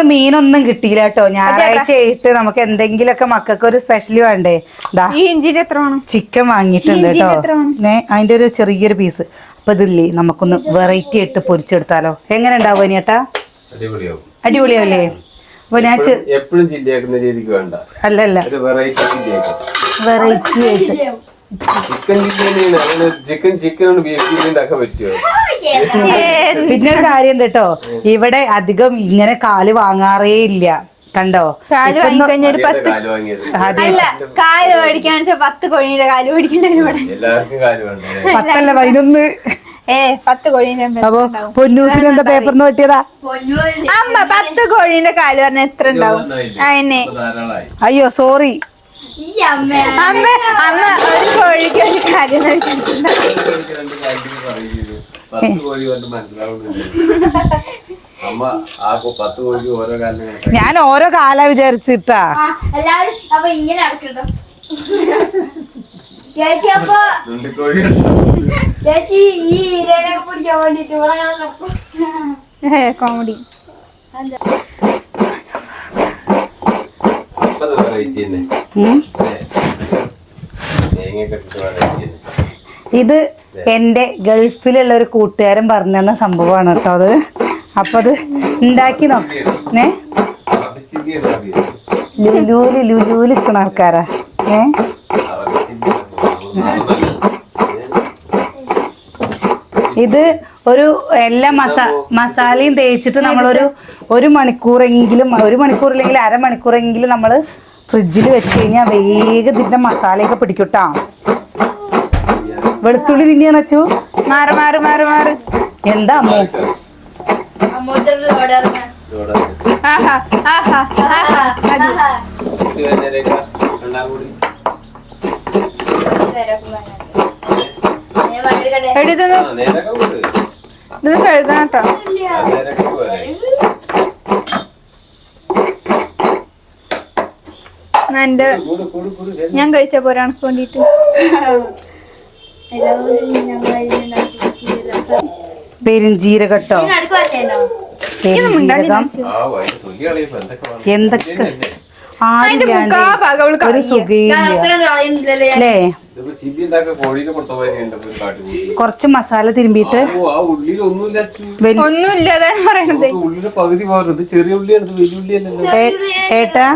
ഇന്ന് മീനൊന്നും കിട്ടിയില്ല കേട്ടോ. ഞായറാഴ്ച ആയിട്ട് നമുക്ക് എന്തെങ്കിലുമൊക്കെ മക്കൾക്ക് ഒരു സ്പെഷ്യൽ വേണ്ടേ. ചിക്കൻ വാങ്ങിയിട്ടുണ്ട് കേട്ടോ. അതിന്റെ ഒരു ചെറിയൊരു പീസ്. അപ്പൊ ഇതില്ലേ നമുക്കൊന്ന് വെറൈറ്റി ആയിട്ട് പൊരിച്ചെടുത്താലോ. എങ്ങനെ ഉണ്ടാവും അനിയേട്ടാ? അടിപൊളിയാവല്ലേ? അപ്പൊ ഞാൻ അല്ലല്ല വെറൈറ്റി ആയിട്ട് പിന്നെ ഒരു കാര്യം കേട്ടോ, ഇവിടെ അധികം ഇങ്ങനെ കാല് വാങ്ങാറേ ഇല്ല. കണ്ടോ, കാല് മേടിക്കാന്ന് 10 കോഴിയുടെ കാല് മേടിക്കണ്ട. 11 10 കോഴീന്റെ. അപ്പൊ പൊന്നൂസിന് എന്താ പേപ്പറിന് പറ്റിയതാ? അമ്മ 10 കോഴീന്റെ കാല് പറഞ്ഞ എത്ര ഉണ്ടാവും? അതിനെ അയ്യോ സോറി അമ്മ അമ്മ ഒരു കോഴിക്ക് ഒരു കാര്യം ഞാൻ ഓരോ കാല വിചാരിച്ചിട്ടാ. എല്ലാരും അപ്പൊ ഇങ്ങനെ നടക്കട്ടോ ചേച്ചി. അപ്പൊ ചേച്ചി ഈ ഇരേനൊക്കെ പിടിക്കാൻ വേണ്ടിട്ട് കോമഡി. ഇത് എന്റെ ഗൾഫിലുള്ള ഒരു കൂട്ടുകാരൻ പറഞ്ഞു തന്ന സംഭവമാണ് കേട്ടോ അത്. അപ്പൊ അത് ഉണ്ടാക്കി നോക്കേ. ലുലൂല് നിൽക്കണ ആൾക്കാരാ. ഇത് ഒരു എല്ലാ മസാലയും തേച്ചിട്ട് നമ്മളൊരു 1 മണിക്കൂറെങ്കിലും, 1 മണിക്കൂറില്ലെങ്കിൽ അരമണിക്കൂറെങ്കിലും നമ്മൾ ഫ്രിഡ്ജിൽ വെച്ച് കഴിഞ്ഞാൽ വേഗം ഇതിന്റെ മസാലയൊക്കെ പിടിക്കൂട്ടാ. വെളുത്തുള്ളി തിന്നിയാണ് അച്ചു. എന്താ അമ്മോ ഇത് കഴുകണം കേട്ടോ. ഞാൻ കഴിച്ച പോരാണ് വേണ്ടിട്ട്. പെരുംജീരകം കേട്ടോ. പെരുംജീരകം എന്തൊക്കെ ഒരു സുഖയില്ലേ. കുറച്ച് മസാല തിരുമ്പിട്ട് ഏട്ടാ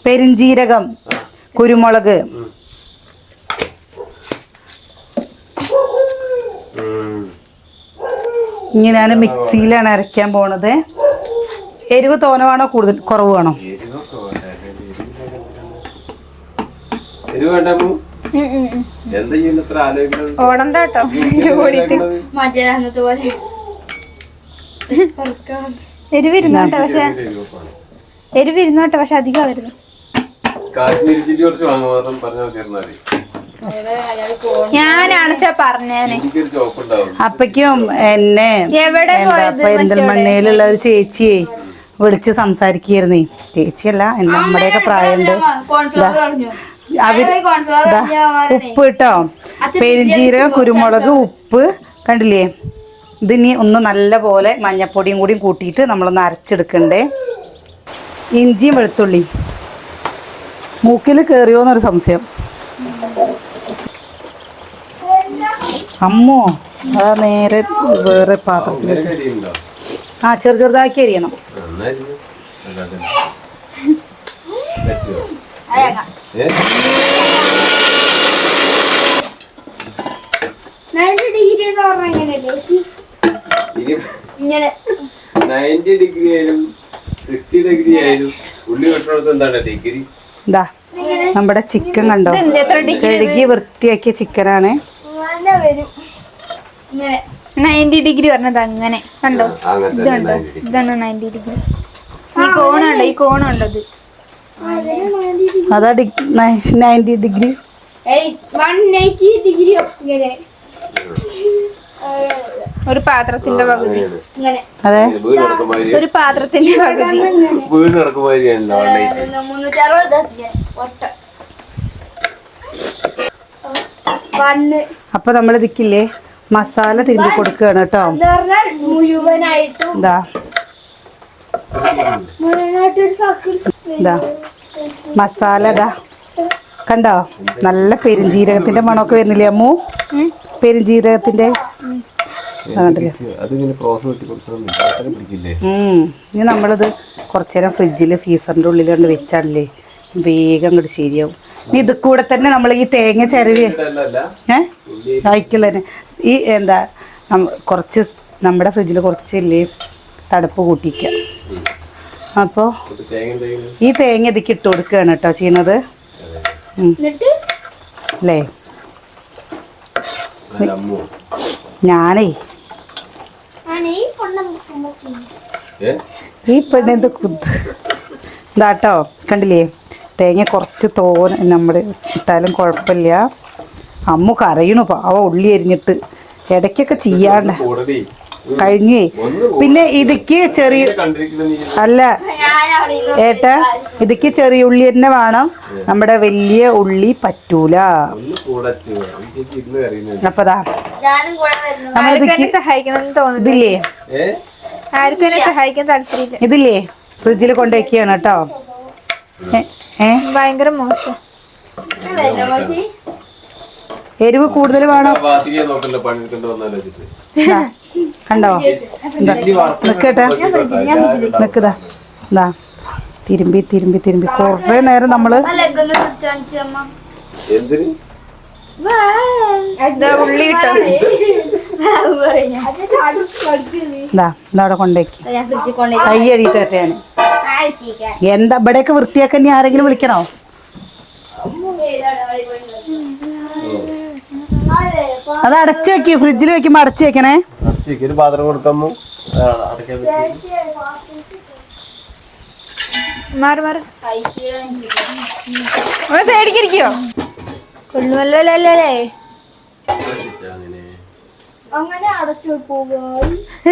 പെരുംജീരകം, കുരുമുളക്, ഇനി ഞാൻ മിക്സിയിലാണ് അരയ്ക്കാൻ പോണത്. എരിവ് തോനവാണോ കൂടുതൽ കുറവ് വേണോ? ഓടണ്ടോ എരിവിരുന്നോട്ടെ. പക്ഷെ അധികം വരുന്നു. ഞാനാണെച്ചാ പറഞ്ഞേനെ. അപ്പക്കും എന്നെ പെരിന്തൽമണ്ണയിലുള്ള ഒരു ചേച്ചിയെ വിളിച്ച് സംസാരിക്കുകയായിരുന്നേ. ചേച്ചിയല്ല, നമ്മുടെയൊക്കെ പ്രായമുണ്ട്. ഉപ്പ് കേട്ടോ, പെരുംജീരകം, കുരുമുളക്, ഉപ്പ് കണ്ടില്ലേ. ഇതിനി ഒന്ന് നല്ല പോലെ മഞ്ഞപ്പൊടിയും കൂടിയും കൂട്ടിയിട്ട് നമ്മളൊന്ന് അരച്ചെടുക്കണ്ടേ. ഇഞ്ചിയും വെളുത്തുള്ളി മൂക്കിൽ കയറിയോന്നൊരു സംശയം. അമ്മോ അതാ നേരെ വേറെ പാത്രത്തിലേക്ക് ചെറുതാക്കി അരിയണം. നമ്മുടെ ചിക്കൻ കണ്ടോ, കഴുകി വൃത്തിയാക്കിയ ചിക്കനാണ്. 90 ഡിഗ്രി പറഞ്ഞത് അങ്ങനെ കണ്ടോ. ഇതുണ്ടോ, ഇതാണ് 90 ഡിഗ്രി. ഈ കോണുണ്ടോ, ഈ കോണുണ്ടത് അതാ 90 ഡിഗ്രി. 180 ഡിഗ്രി ഒരു പാത്രത്തിന്റെ പകുതി. അതെ, ഒരു പാത്രത്തിന്റെ പകുതി. അപ്പൊ നമ്മൾ ഇതിക്കില്ലേ മസാല തിരുമ്പി കൊടുക്കുകയാണ് കേട്ടോ. മുഴുവനായിട്ടും ഇതാ മസാല ഇതാ കണ്ടോ, നല്ല പെരുംജീരകത്തിന്റെ മണമൊക്കെ വരുന്നില്ലേ അമ്മു? പെരുംജീരകത്തിന്റെ ഇനി നമ്മളിത് കുറച്ചു നേരം ഫ്രിഡ്ജിൽ ഫ്രീസറിന്റെ ഉള്ളിൽ കൊണ്ട് വെച്ചാലേ വേഗം അങ്ങോട്ട് ശരിയാവും. ഇനി ഇത് കൂടെ തന്നെ നമ്മൾ ഈ തേങ്ങ ചിരവി കഴിക്കല്ലേ ഈ എന്താ കുറച്ച് നമ്മുടെ ഫ്രിഡ്ജിൽ കുറച്ചില്ലേ തണുപ്പ് കൂട്ടിക്കുക. അപ്പോൾ ഈ തേങ്ങ ഇതിക്ക് ഇട്ട് കൊടുക്കുകയാണ് കേട്ടോ ചെയ്യുന്നത് അല്ലേ. ഞാനേ ഈ പെണ്ണെന്ത് കുത്ത് ഇതാട്ടോ കണ്ടില്ലേ, തേങ്ങ കുറച്ച് തോന നമ്മൾ ഇട്ടാലും കുഴപ്പമില്ല. അമ്മു കരയണു പാവ ഉള്ളി അരിഞ്ഞിട്ട് ഇടയ്ക്കൊക്കെ ചെയ്യാണ്ട് കഴിഞ്ഞേ. പിന്നെ ഇതിക്ക് ചെറിയ അല്ല ഏട്ടാ, ഇതിക്ക് ചെറിയ ഉള്ളി തന്നെ വേണം, നമ്മുടെ വലിയ ഉള്ളി പറ്റൂല. അപ്പതാ ഇതില്ലേ ഇതില്ലേ ഫ്രിഡ്ജിൽ കൊണ്ടുവയ്ക്കുകയാണ് കേട്ടോ. ഭയങ്കര മോശം, എരിവ് കൂടുതൽ വേണം. കണ്ടോ നിക്കട്ടെ നിക്കതാ എന്താ തിരുമ്പി തിരുമ്പി തിരുമ്പി കുറേ നേരം നമ്മള് ഉള്ളി ഇട്ടോ ഇതവിടെ കൊണ്ടേക്ക് കൈ അടിയിട്ട് ഞാൻ എന്താ ഇവിടെയൊക്കെ വൃത്തിയാക്കാൻ ഇനി ആരെങ്കിലും വിളിക്കണോ? അത് അടച്ചു വെക്കൂ, ഫ്രിഡ്ജിൽ വെക്കുമ്പോ അടച്ചു വെക്കണേ. പാത്രം കൊടുക്കാമോ? പേടിക്കിരിക്കോ കൊള്ളുമല്ലേ?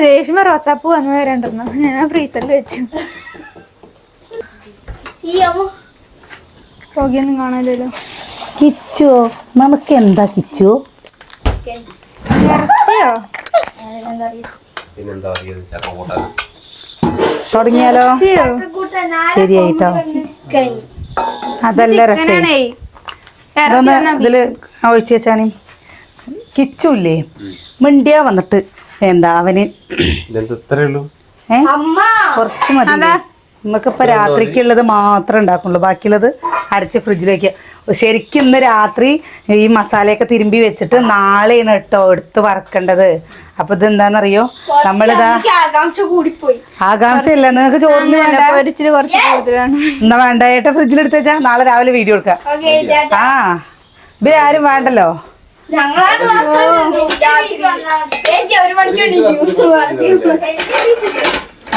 രേഷ്മ റോസാപ്പൂ വന്നു വരണ്ടെന്ന് ഞാൻ ഫ്രീസറിൽ വെച്ചു. പുകയൊന്നും കാണാനില്ലല്ലോ. കിച്ചോ നമുക്ക് എന്താ കിച്ചോ ഇറച്ചിയോ തുടങ്ങിയാലോ? ശരിയായിട്ടോ, അതല്ല രസം. അതൊന്ന് ഇതില് ഒഴിച്ചു വെച്ചാണ്. കിച്ചൂല്ലേ മിണ്ടിയാ വന്നിട്ട് എന്താ അവന് കുറച്ച് മതി. നമുക്കിപ്പോൾ രാത്രിക്കുള്ളത് മാത്രമേ ഉണ്ടാക്കുള്ളൂ, ബാക്കിയുള്ളത് അടച്ച് ഫ്രിഡ്ജിലേക്ക്. ശരിക്കും ഇന്ന് രാത്രി ഈ മസാലയൊക്കെ തിരുമ്പി വെച്ചിട്ട് നാളെയാണ് കേട്ടോ എടുത്ത് വറക്കേണ്ടത്. അപ്പൊ ഇത് എന്താണെന്നറിയോ, നമ്മളിതാ ആകാംക്ഷയില്ല നിങ്ങൾക്ക് ചോറിന് എന്നാ വേണ്ട ഏട്ടാ ഫ്രിഡ്ജിൽ എടുത്ത് വെച്ചാ നാളെ രാവിലെ വീഡിയോ എടുക്കാം. ആ ഇത് ആരും വേണ്ടല്ലോ.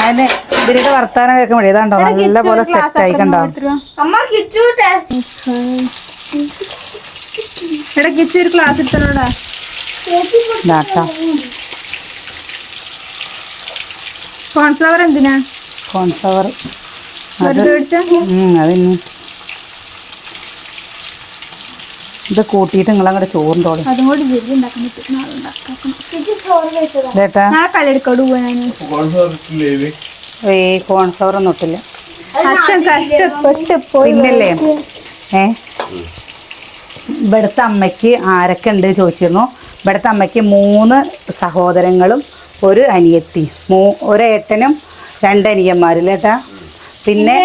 അതിന് ഇതിന്റെ വർത്താനം കേൾക്കുമ്പോഴേ ഇതാണ്ടോ നല്ല പോലെ സെറ്റ് ആയി കണ്ടോ. കോൺഫ്ലവർ എന്തിനാ? കോൺഫ്ലവർ അതിന് ഇത് കൂട്ടിയിട്ട് നിങ്ങളങ്ങടെ ചോറിൻ്റെ ചേട്ടാ കോൺഫ്ലവർ ഒന്നും ഇട്ടില്ല പിന്നല്ലേ. ഇവിടുത്തെ അമ്മയ്ക്ക് ആരൊക്കെ ഉണ്ട് ചോദിച്ചിരുന്നു. ഇവിടുത്തെ അമ്മയ്ക്ക് 3 സഹോദരങ്ങളും ഒരു അനിയത്തി, ഒരേട്ടനും 2 അനിയന്മാരില്ലേ ഏട്ടാ, പിന്നെ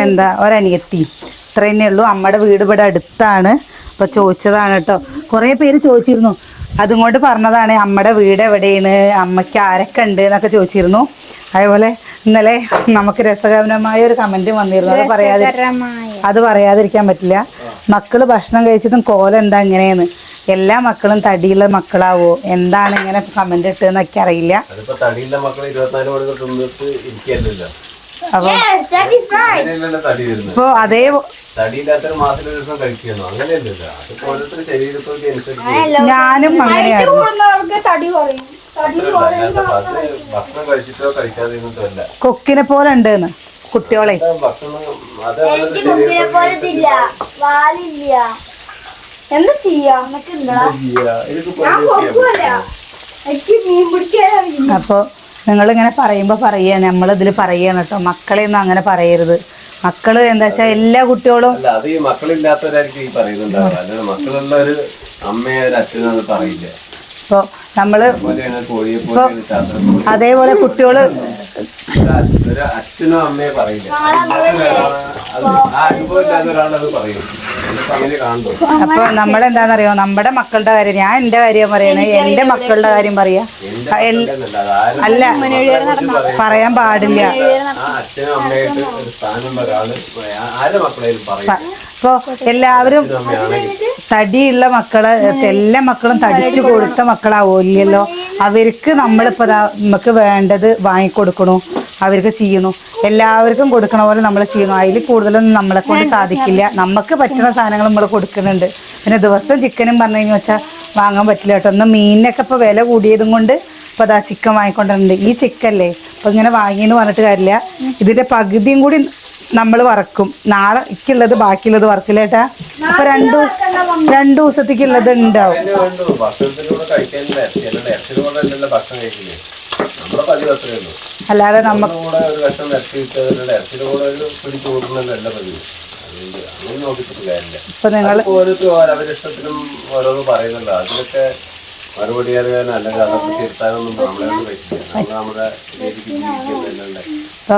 എന്താ ഒരനിയത്തി, ഇത്ര തന്നെ ഉള്ളൂ. അമ്മയുടെ വീട് ഇവിടെ അടുത്താണ്. അപ്പോൾ ചോദിച്ചതാണ് കേട്ടോ, കുറേ പേര് ചോദിച്ചിരുന്നു. അതുകൊണ്ട് പറഞ്ഞതാണ് അമ്മയുടെ വീട് എവിടെയാണ്, അമ്മയ്ക്ക് ആരൊക്കെ ഉണ്ട് എന്നൊക്കെ ചോദിച്ചിരുന്നു. അതേപോലെ ഇന്നലെ നമുക്ക് രസകരമായ ഒരു കമൻറ്റ് വന്നിരുന്നു. അത് പറയാതിരിക്കാൻ പറ്റില്ല. മക്കൾ ഭക്ഷണം കഴിച്ചിട്ടും കോലം എന്താ ഇങ്ങനെയെന്ന്. എല്ലാ മക്കളും തടിയുള്ള മക്കളാവോ എന്താണ് ഇങ്ങനെ കമന്റ് ഇട്ടെന്നൊക്കെ അറിയില്ല. അപ്പൊ അതേ ഞാനും അങ്ങനെയായിരുന്നു. കൊക്കിനെ പോലെ ഉണ്ടെന്ന് കുട്ടികളെ. എന്താ ചെയ്യാ? അപ്പൊ നിങ്ങളിങ്ങനെ പറയുമ്പോൾ പറയുക, നമ്മളിതിൽ പറയുകയാണ് കേട്ടോ. മക്കളെയൊന്നും അങ്ങനെ പറയരുത്. മക്കള് എന്താ വെച്ചാൽ എല്ലാ കുട്ടികളും അല്ല, അത് ഈ മക്കളില്ലാത്തവരായിരിക്കും ഈ പറയുന്നുണ്ടാവുക. അല്ലാതെ മക്കളുള്ള ഒരു അമ്മയെ ഒരു അച്ഛനും അത് പറയില്ല. ഇപ്പോൾ നമ്മള് പോലെയാണ് കോഴിയെ പോലെയാണ് ചാത്തനെ പോലെ. അതേപോലെ കുട്ടികള് ഒരു അച്ഛനും അമ്മയെ പറയില്ല. അത് ആ അനുഭവം ഇല്ലാത്ത ഒരാളത് പറയും. അങ്ങനെ കാണുന്നു. അപ്പൊ നമ്മളെന്താണെന്നറിയോ, നമ്മുടെ മക്കളുടെ കാര്യം, ഞാൻ എന്റെ കാര്യം പറയണേ, എന്റെ മക്കളുടെ കാര്യം പറയാ. അല്ല, പറയാൻ പാടില്ല. ആ അച്ഛനും അമ്മയായിട്ട് ഒരു സ്ഥാനം ഒരാള് ആരുടെ മക്കളേലും പറയും. ഇപ്പൊ എല്ലാവരും തടിയുള്ള മക്കള്, എല്ലാ മക്കളും തടിച്ചു കൊടുത്ത മക്കളാവൂല്ലല്ലോ. അവർക്ക് നമ്മളിപ്പോ നമുക്ക് വേണ്ടത് വാങ്ങിക്കൊടുക്കണു, അവർക്ക് ചെയ്യണു, എല്ലാവർക്കും കൊടുക്കണ പോലെ നമ്മൾ ചെയ്യണു. അതിൽ കൂടുതലൊന്നും നമ്മളെ കൊണ്ട് സാധിക്കില്ല. നമുക്ക് പറ്റുന്ന സാധനങ്ങൾ നമ്മൾ കൊടുക്കുന്നുണ്ട്. പിന്നെ ദിവസം ചിക്കനും പറഞ്ഞു കഴിഞ്ഞാൽ വെച്ചാൽ വാങ്ങാൻ പറ്റില്ല കേട്ടോ. ഒന്ന് മീനിനൊക്കെ ഇപ്പോൾ വില കൂടിയതും കൊണ്ട് ഇപ്പോൾ അതാ ചിക്കൻ വാങ്ങിക്കൊണ്ടിട്ടുണ്ട്. ഈ ചിക്കല്ലേ അപ്പോൾ ഇങ്ങനെ വാങ്ങിയെന്ന് പറഞ്ഞിട്ട് കാര്യമില്ല. ഇതിൻ്റെ പകുതിയും കൂടി നമ്മൾ വറക്കും. നാളേക്കുള്ളത് ബാക്കിയുള്ളത് വറക്കില്ല ഏട്ടാ. അപ്പൊ രണ്ടു ദിവസത്തേക്കുള്ളത് ഉണ്ടാവും. അല്ലാതെ നമുക്ക് ഇപ്പൊ നിങ്ങൾ അവരിഷ്ടത്തിനും ഓരോന്ന് പറയുന്നുണ്ടോ, അതിലൊക്കെ മറുപടി അറിയാനോ അല്ലെങ്കിൽ അതൊക്കെ തിരുത്താനൊന്നും നമ്മളെ പറ്റില്ല. നമ്മുടെ രീതിക്ക് ജീവിക്കുന്നതല്ലേ.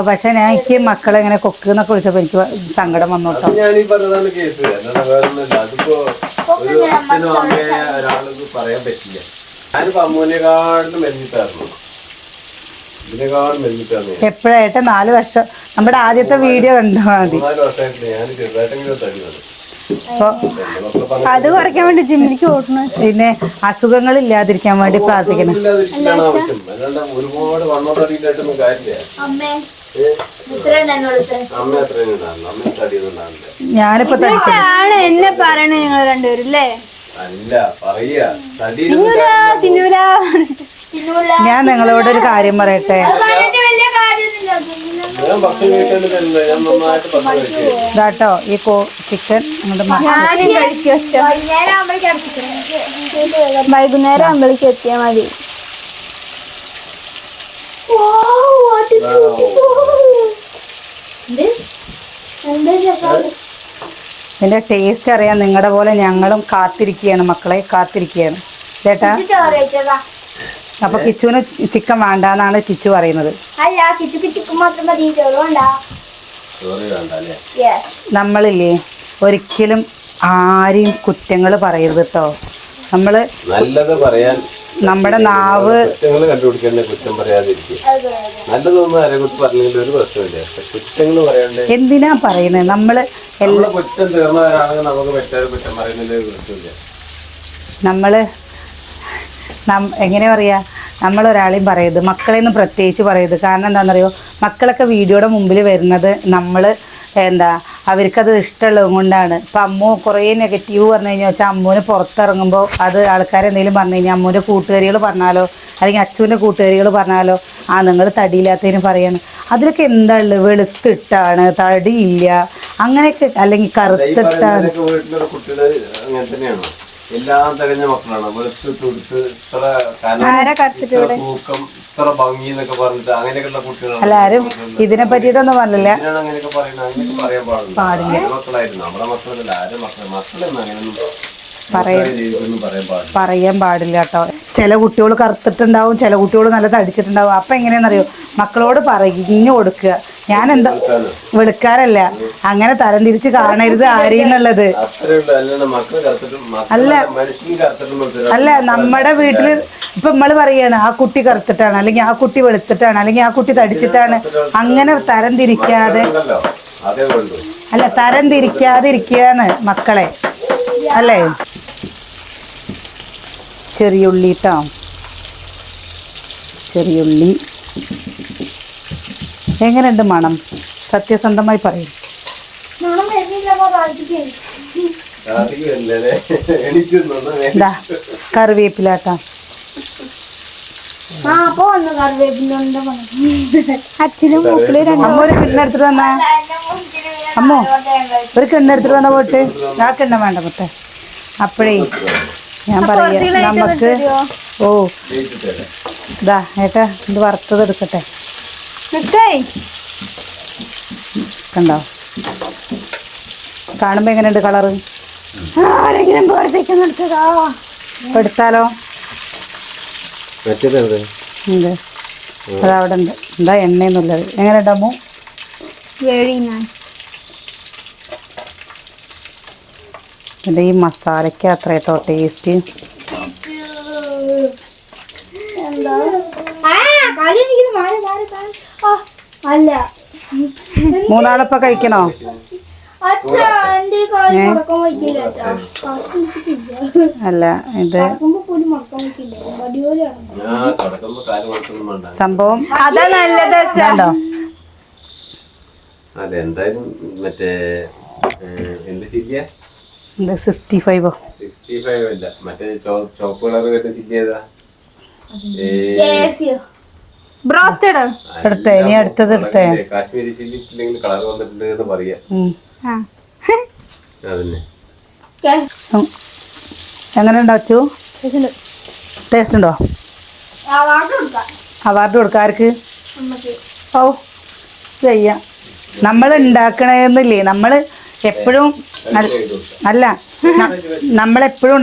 പക്ഷെ ഞാൻ എനിക്ക് മക്കളെ ഇങ്ങനെ കൊക്ക് എന്നൊക്കെ വിളിച്ചപ്പോ എനിക്ക് സങ്കടം വന്നു കേട്ടോ. ഞാനീ പറഞ്ഞതാണ് കേസ്, അല്ലാതെ വേറൊന്നുമില്ല. അതിപ്പോ ഒരു അച്ഛനോ അമ്മയെ ഒരാൾക്ക് പറയാൻ പറ്റില്ല. ഞാനിപ്പോ അമ്മൂനെക്കാട്ടിലും മെല്ലിട്ടായിരുന്നു, ഇതിനെക്കാളും മെല്ലിട്ടായിരുന്നു. എപ്പോഴായിട്ട് 4 വർഷം നമ്മുടെ ആദ്യത്തെ വീഡിയോ കണ്ടാൽ മതി. 4 വർഷമായിട്ടില്ല ഞാൻ ചെറുതായിട്ടെങ്കിലും തടി വന്നു. അത് കുറയ്ക്കാൻ വേണ്ടി ജിമ്മിലേക്ക് ഓടണം. പിന്നെ അസുഖങ്ങൾ ഇല്ലാതിരിക്കാൻ വേണ്ടി പ്രാർത്ഥിക്കണം. ഒരുപാട് വണ്ണോട്ടടിയിലായിട്ടൊന്നും കാര്യമില്ല. ഞാനിപ്പോ ആണ് എന്നെ പറയണ ഞങ്ങൾ രണ്ടുപേരും അല്ലേ? അല്ല പറയാ തടി ഞാൻ നിങ്ങളോടൊരു കാര്യം പറയട്ടെ. ഇതാട്ടോ ഈ ചിക്കൻ വൈകുന്നേരം ആകുമ്പോഴേക്ക് എത്തിയാ മതി. ഇതിന്റെ ടേസ്റ്റ് അറിയാൻ നിങ്ങളുടെ പോലെ ഞങ്ങളും കാത്തിരിക്കുകയാണ്, മക്കളെ കാത്തിരിക്കുകയാണ് ചേട്ടാ. അപ്പൊ കിച്ചുവിന് ചിക്കൻ വേണ്ടാന്നാണ് കിച്ചു പറയുന്നത്. നമ്മളില്ലേ ഒരിക്കലും ആരെയും കുറ്റങ്ങൾ പറയരുത് കേട്ടോ. നമ്മള് നല്ലത് പറയാൻ നമ്മുടെ നാവ് കണ്ടുപിടിക്കേണ്ട, കുറ്റം പറയാതിരിക്കുക. നല്ലതൊന്നും ആരെ കുറിച്ച് പറഞ്ഞെങ്കിൽ ഒരു പ്രശ്നമില്ല. കുറ്റങ്ങൾ പറയണ്ടേ, എന്തിനാ പറയുന്നത്? നമ്മള് കുറ്റം തീർന്നവരാണെങ്കിൽ നമുക്ക് പറ്റാതെ കുറ്റം പറയുന്നതിൽ ഒരു പ്രശ്നമില്ല. നമ്മള് എങ്ങനെ പറയാ, നമ്മളൊരാളെയും പറയരുത്, മക്കളെയൊന്നും പ്രത്യേകിച്ച് പറയരുത്. കാരണം എന്താണെന്നറിയോ, മക്കളൊക്കെ വീഡിയോയുടെ മുമ്പിൽ വരുന്നത് നമ്മൾ അവർക്കത് ഇഷ്ടമുള്ളത് കൊണ്ടാണ്. ഇപ്പം അമ്മു കുറേ നെഗറ്റീവ് പറഞ്ഞു കഴിഞ്ഞാൽ വെച്ചാൽ അമ്മുവിന് പുറത്തിറങ്ങുമ്പോൾ അത് ആൾക്കാരെന്തെങ്കിലും പറഞ്ഞു കഴിഞ്ഞാൽ അമ്മുവിൻ്റെ കൂട്ടുകാരികൾ പറഞ്ഞാലോ അല്ലെങ്കിൽ അച്ഛൻ്റെ കൂട്ടുകാരികൾ പറഞ്ഞാലോ നിങ്ങൾ തടിയില്ലാത്തതിന് പറയാണ്. അതിലൊക്കെ എന്താ ഉള്ളത്? വെളുത്തിട്ടാണ്, തടിയില്ല, അങ്ങനെയൊക്കെ, അല്ലെങ്കിൽ കറുത്തിട്ടാണ്. എല്ലാം തികഞ്ഞ മക്കളാണ്. വെളുത്ത് തുടുത്ത് ഇത്ര തൂക്കം ഇത്ര ഭംഗി എന്നൊക്കെ പറഞ്ഞിട്ട് അങ്ങനെയൊക്കെയുള്ള കുട്ടികളാണ്. എല്ലാരും ഇതിനെ പറ്റിയിട്ടൊന്നും പറഞ്ഞില്ല. അങ്ങനെയൊക്കെ പറയണം, അങ്ങനെയൊക്കെ പറയാൻ പാടില്ല. മക്കളായിരുന്നു നമ്മുടെ മക്കളല്ല, ആരും മക്കളൊന്നും അങ്ങനെയൊന്നും പറയാൻ പാടില്ല കേട്ടോ. ചില കുട്ടികൾ കറുത്തിട്ടുണ്ടാവും, ചില കുട്ടികൾ നല്ല തടിച്ചിട്ടുണ്ടാവും. അപ്പം എങ്ങനെയാണെന്നറിയോ, മക്കളോട് പറഞ്ഞു കൊടുക്കുക, ഞാൻ എന്താ വെളുക്കാരല്ല, അങ്ങനെ തരം തിരിച്ച് കാണരുത് ആരെയുന്നുള്ളത്. അല്ല നമ്മുടെ വീട്ടില് ഇപ്പൊ നമ്മള് പറയാണ് ആ കുട്ടി കറുത്തിട്ടാണ്, അല്ലെങ്കിൽ ആ കുട്ടി വെളുത്തിട്ടാണ്, അല്ലെങ്കിൽ ആ കുട്ടി തടിച്ചിട്ടാണ്, അങ്ങനെ തരം തിരിക്കാതെ, അല്ല തരം തിരിക്കാതിരിക്കുകയാണ് മക്കളെ, അല്ലേ? ചെറിയുള്ളി കേട്ടോ, ചെറിയുള്ളി. എങ്ങനെയുണ്ട് മണം? സത്യസന്ധമായി പറയും. കറിവേപ്പിലാട്ടാ. അച്ഛനും അമ്മ ഒരു കിണ്ണെടുത്തിട്ട് വന്നാ, അമ്മോ ഒരു കിണ്ണെടുത്തിട്ട് വന്ന പോട്ട്. ആ കിണ്ണ വേണ്ട പോട്ടെ. അപ്പോഴേ ഞാൻ പറയാ, നമുക്ക് ഇതാ ഏട്ടാ ഇത് വറുത്തത് എടുക്കട്ടെ. കണ്ടോ കാണുമ്പോ എങ്ങനെയുണ്ട് കളറ്? ആരെങ്കിലും പുറത്തേക്ക് എടുത്തതാ. എടുത്താലോ? ഉണ്ട് അതവിടെ ഉണ്ട്. എന്താ എണ്ണയെന്നുള്ളത് എങ്ങനെ ഉണ്ടാമോ? Very nice. ഇതിൻ്റെ ഈ മസാലയ്ക്ക് അത്ര കേട്ടോ ടേസ്റ്റ്. അല്ല മൂന്നാളിപ്പോ കഴിക്കണോ? അല്ല ഇത് സംഭവം അതാ നല്ലത്. ഉണ്ടോ? അതെന്തായാലും മറ്റേ എന്ത് ചില്ലിയാ? ഇത് 65 65 അല്ല, മറ്റേ ചോപ്പ് കളർ വരുന്ന ചില്ലി ഏതാ? ബ്രോസ്റ്റഡ് എടുത്തേ. ഇനി അടുത്തത് എടുത്തേ. കാശ്മീരി ചില്ലി ഇല്ലെങ്കിൽ കളർ വന്നിട്ടുണ്ട് എന്ന് പറയാ. അതന്നെ. എങ്ങനെ ഉണ്ടാച്ചു? ടേസ്റ്റ് ഉണ്ടോ? അവാർഡ് കൊടുക്കാം. ആർക്ക്? ഓ ചെയ്യാം. നമ്മൾ ഉണ്ടാക്കണമെന്നില്ലേ, നമ്മൾ എപ്പോഴും അല്ല നമ്മളെപ്പോഴും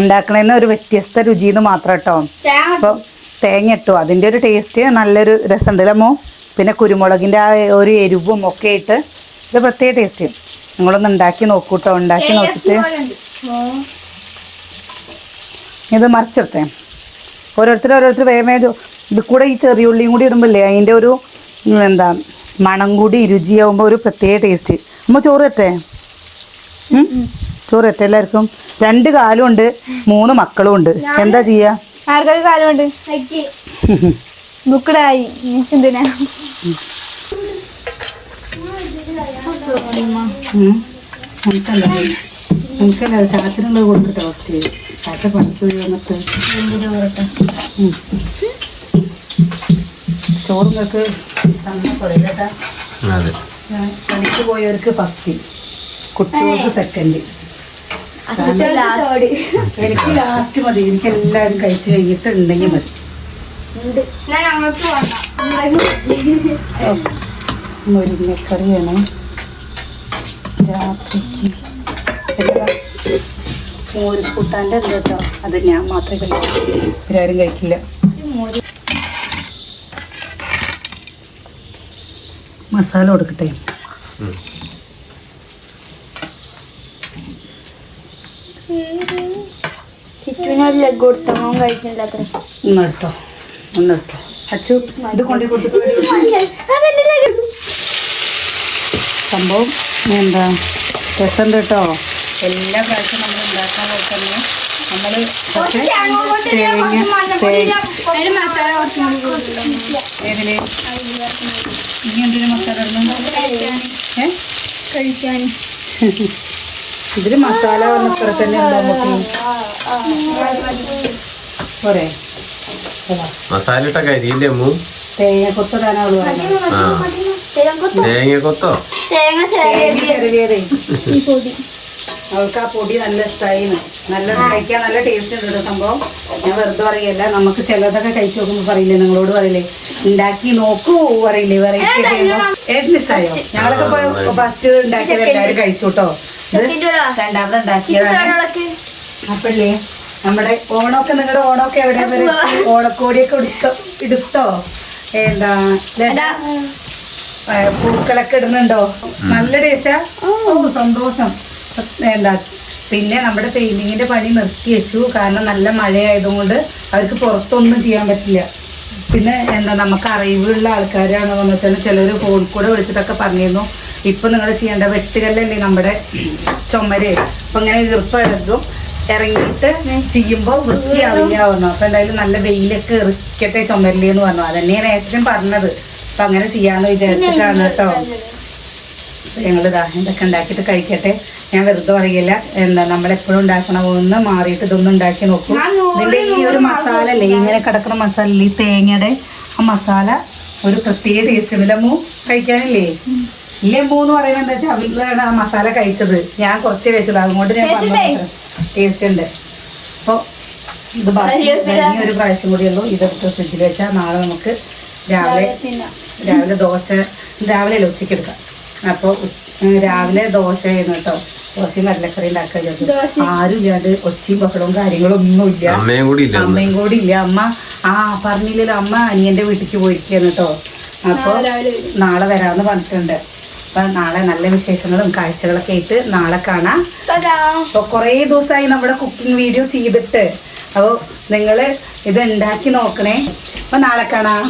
ഉണ്ടാക്കണേന്ന് ഒരു വ്യത്യസ്ത രുചിന്ന് മാത്രം കേട്ടോ. അപ്പോൾ തേങ്ങ ഇട്ടു അതിൻ്റെ ഒരു ടേസ്റ്റ് നല്ലൊരു രസമുണ്ട് അമ്മോ. പിന്നെ കുരുമുളകിൻ്റെ ആ ഒരു എരിവും ഒക്കെ ഇട്ട് ഇത് പ്രത്യേക ടേസ്റ്റ്. നിങ്ങളൊന്ന് ഉണ്ടാക്കി നോക്കൂ കേട്ടോ. ഉണ്ടാക്കി നോക്കിയിട്ട് ഇത് മറിച്ചിട്ടേ. ഓരോരുത്തർ വേഗം ഇത് കൂടെ ഈ ചെറിയ ഉള്ളിയും കൂടി ഇടുമ്പോഴേ അതിൻ്റെ ഒരു എന്താ മണം കൂടി രുചിയാവുമ്പോൾ ഒരു പ്രത്യേക ടേസ്റ്റ്. അമ്മ ചോറ് ഇട്ടേ. ചോറ് ഇട്ടേ എല്ലാവർക്കും. 2 കാലും ഉണ്ട്, 3 മക്കളും ഉണ്ട്. എന്താ ചെയ്യാ? ആർക്കൊക്കെ കാലമുണ്ട് ബുക്കടായി എന്തിനാ? എനിക്കല്ല ചാച്ചനുള്ളത് കൊടുക്കട്ടെ ഫസ്റ്റ്. ചാച്ച പണിക്ക് പോയി വന്നിട്ട് ചോറ് നിങ്ങൾക്ക് കേട്ടാ. പണിക്ക് പോയവർക്ക് ഫസ്റ്റ്, കുട്ടികൾക്ക് സെക്കൻഡ്, എനിക്ക് ലാസ്റ്റ് മതി. എനിക്ക് എല്ലാവരും കഴിച്ചു കഴിഞ്ഞിട്ട് ഉണ്ടെങ്കിൽ മതി. മുരിങ്ങക്കറി വേണം രാത്രിക്ക്. മോരിക്കൂട്ടാൻ്റെ എന്താ കേട്ടോ, അത് ഞാൻ മാത്രമേ കഴിക്കൂ, ഇവരാരും കഴിക്കില്ല. മസാല കൊടുക്കട്ടെ. ഒന്നെടുത്തോ അച്ചു. ഇത് കൊണ്ടു കൊടുത്തിട്ട് സംഭവം എന്താ രസമുണ്ട് കേട്ടോ. എല്ലാ പ്രാവശ്യം നമ്മൾ ഉണ്ടാക്കാൻ നോക്കുന്നത് നമ്മൾ ഏതിന് ഇനി എന്തിനു മസാല കഴിക്കാൻ ഇതിൽ മസാല വന്നത്ര തന്നെ ഉണ്ടോ പോരെ? മസാല ഇട്ട കരിയില്ലേ അമ്മു? തേങ്ങ കൊത്തടാനാ അവള് പറയുന്നത്. തേങ്ങ കൊത്തോ? ചെറിയതേ അവൾക്ക് ആ പൊടി നല്ല ഇഷ്ടമായിന്ന്. നല്ല കഴിക്കാൻ നല്ല ടേസ്റ്റ് ഉണ്ട് സംഭവം. ഞാൻ വെറുതെ പറയല്ല, നമുക്ക് ചിലതൊക്കെ കഴിച്ചു നോക്കുമ്പോൾ പറയില്ലേ, നിങ്ങളോട് പറയില്ലേ ഉണ്ടാക്കി നോക്കൂ പറയില്ലേ, വെറൈറ്റി ഒക്കെ ഏട്ടന് ഇഷ്ടമായോ? ഞങ്ങളൊക്കെ പോയി ഫസ്റ്റ് ഉണ്ടാക്കിയത് എല്ലാവരും കഴിച്ചു കേട്ടോ. രണ്ടാമത് ഉണ്ടാക്കിയതാണ്. അപ്പല്ലേ നമ്മുടെ ഓണമൊക്കെ, നിങ്ങളുടെ ഓണമൊക്കെ എവിടെ വരെ? ഓണക്കോടിയൊക്കെ എടുത്തോ? എന്താ പൂക്കളൊക്കെ ഇടുന്നുണ്ടോ? നല്ല ടേസ്റ്റാ. ഓ സന്തോഷം. എന്താ പിന്നെ നമ്മുടെ പെയിന്റിങ്ങിന്റെ പണി നിർത്തി വെച്ചു. കാരണം നല്ല മഴയായതുകൊണ്ട് അവർക്ക് പുറത്തൊന്നും ചെയ്യാൻ പറ്റില്ല. പിന്നെ എന്താ നമുക്ക് അറിവുള്ള ആൾക്കാരാണെന്ന് പറഞ്ഞാൽ ചിലർ ഫോൺ കൂടെ വിളിച്ചിട്ടൊക്കെ പറഞ്ഞിരുന്നു, ഇപ്പം നിങ്ങൾ ചെയ്യേണ്ട വെട്ടുകല്ലല്ലേ നമ്മുടെ ചുമര്, അപ്പം ഇങ്ങനെ ഈർപ്പഴകും ഇറങ്ങിയിട്ട് ചെയ്യുമ്പോൾ വൃത്തിയാവില്ല പറഞ്ഞു. അപ്പം എന്തായാലും നല്ല വെയിലൊക്കെ ഇറിക്കട്ടെ ചുമരിലെന്ന് പറഞ്ഞു. അതന്നെയാണ് ഏറ്റവും പറഞ്ഞത്. അപ്പം അങ്ങനെ ചെയ്യാമെന്ന് വിചാരിച്ചിട്ടാണ് കേട്ടോ. ഞങ്ങളിതാ ഇതൊക്കെ ഉണ്ടാക്കിയിട്ട് കഴിക്കട്ടെ. ഞാൻ വെറുതെ പറയില്ല, എന്താ നമ്മളെപ്പോഴും ഉണ്ടാക്കണ ഒന്ന് മാറിയിട്ട് ഇതൊന്നും ഉണ്ടാക്കി നോക്കും. ഇതിൻ്റെ ഈ ഒരു മസാല അല്ലേ, ഇങ്ങനെ കിടക്കുന്ന മസാല ഈ തേങ്ങയുടെ ആ മസാല ഒരു പ്രത്യേക ടേസ്റ്റ് ഉണ്ട്. ലമ്മു കഴിക്കാനില്ലേ? ലമ്മു എന്ന് പറയുന്നത് എന്താ വെച്ചാൽ അവരിലാണ് ആ മസാല കഴിച്ചത്. ഞാൻ കുറച്ച് കഴിച്ചത്, അതുകൊണ്ട് ഞാൻ പറഞ്ഞു ടേസ്റ്റ് ഉണ്ട്. അപ്പോൾ ഇത് ബാക്കി ഇനി ഒരു പ്രാവശ്യം കൂടി ഉള്ളൂ. ഇതെടുത്ത് ഫ്രിഡ്ജിൽ വെച്ചാൽ നാളെ നമുക്ക് രാവിലെ ദോശ രാവിലെ അല്ല ഉച്ചയ്ക്ക് എടുക്കാം. അപ്പോൾ രാവിലെ ദോശ ചെയ്യുന്നു കേട്ടോ. ദോശയും കടലക്കറി ഉണ്ടാക്കുക. ആരും ഇല്ലാണ്ട് ഒച്ചയും ബഹളവും കാര്യങ്ങളും ഒന്നുമില്ല. അമ്മയും കൂടി ഇല്ല. അമ്മ പറഞ്ഞില്ലല്ലോ, അമ്മ അനിയന്റെ വീട്ടിലേക്ക് പോയിരിക്കുകയാണ് കേട്ടോ. അപ്പോൾ നാളെ വരാമെന്ന് പറഞ്ഞിട്ടുണ്ട്. അപ്പം നാളെ നല്ല വിശേഷങ്ങളും കാഴ്ചകളൊക്കെ ആയിട്ട് നാളെ കാണാം. അപ്പോൾ കുറേ ദിവസമായി നമ്മുടെ കുക്കിംഗ് വീഡിയോ ചെയ്തിട്ട്. അപ്പോൾ നിങ്ങൾ ഇത് ഉണ്ടാക്കി നോക്കണേ. അപ്പം നാളെ കാണാം.